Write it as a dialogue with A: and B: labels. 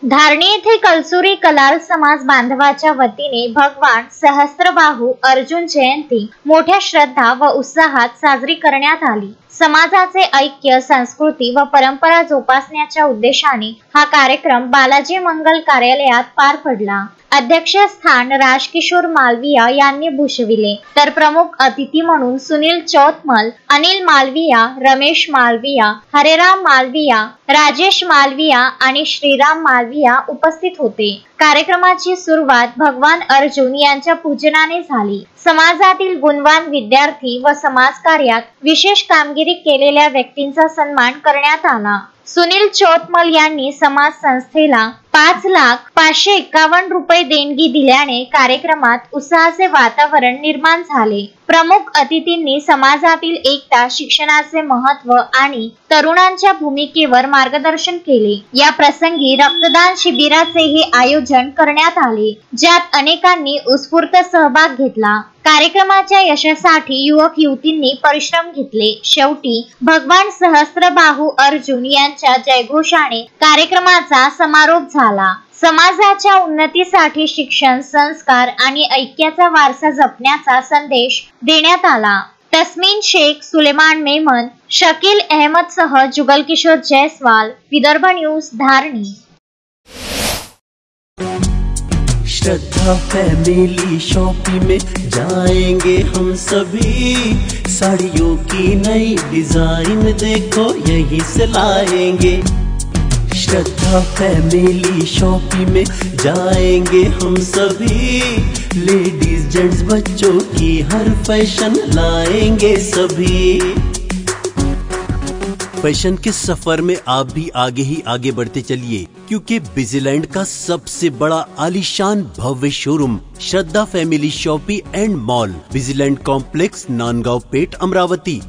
A: धारणी येथे कलसुरी कलाल समाज बांधवाच्या वतीने भगवान सहस्त्रबाहू अर्जुन जयंती मोठ्या श्रद्धा व उत्साहात साजरी करण्यात आली। समाजाचे ऐक्य, संस्कृती व परंपरा जोपासण्याच्या उद्देशाने हा कार्यक्रम बालाजी मंगल कार्यालयात पार पडला। अध्यक्षस्थान राजकिशोर मालविया यांनी भूषविले, तर प्रमुख अतिथी म्हणून सुनील चौतमल, अनिल मालविया, रमेश मालविया, हरेराम मालविया, राजेश मालविया आणि श्रीराम मालविया उपस्थित होते। कार्यक्रमाची सुरुवात भगवान अर्जुन यांच्या पूजनाने झाली। समाजातील गुणवान विद्यार्थी व समाजकार्यात विशेष कामगिरी केलेल्या व्यक्तींचा सन्मान करण्यात आला। सुनील चौतमल यांनी समाज संस्थेला 5,551,000 रुपये देणगी दिल्याने कार्यक्रमात उत्साहाचे वातावरण निर्माण झाले। प्रमुख अतिथींनी समाजातील एकता, शिक्षणाचे महत्त्व आणि तरुणांच्या भूमिकेवर मार्गदर्शन केले। या प्रसंगी रक्तदान शिबिराचेही आयोजन करण्यात आले, ज्यात अनेकांनी उत्स्फूर्त सहभाग घेतला। कार्यक्रमाच्या यशासाठी युवक युवतींनी परिश्रम घेतले। शेवटी भगवान सहस्त्रबाहू अर्जुन यांच्या जयघोषाने कार्यक्रमाचा समारोप झाला। समाजाच्या उन्नतीसाठी शिक्षण, संस्कार आणि ऐक्याचा वारसा जपण्याचा संदेश देण्यात आला। तस्मीन शेख, सुलेमान मेमन, शकील अहमद सह जुगल किशोर जयसवाल, विदर्भ न्यूज, धारणी।
B: श्रद्धा फैमिली शॉपिंग में जाएंगे हम सभी, साड़ियों की नई डिजाइन देखो यहीं से लाएंगे। श्रद्धा फैमिली शॉपिंग में जाएंगे हम सभी, लेडीज जेंट्स बच्चों की हर फैशन लाएंगे सभी। फैशन के सफर में आप भी आगे ही आगे बढ़ते चलिए, क्योंकि बिजीलैंड का सबसे बड़ा आलीशान भव्य showroom Shraddha family shopping and mall, Busyland complex, Nandgaon Peth, Amravati.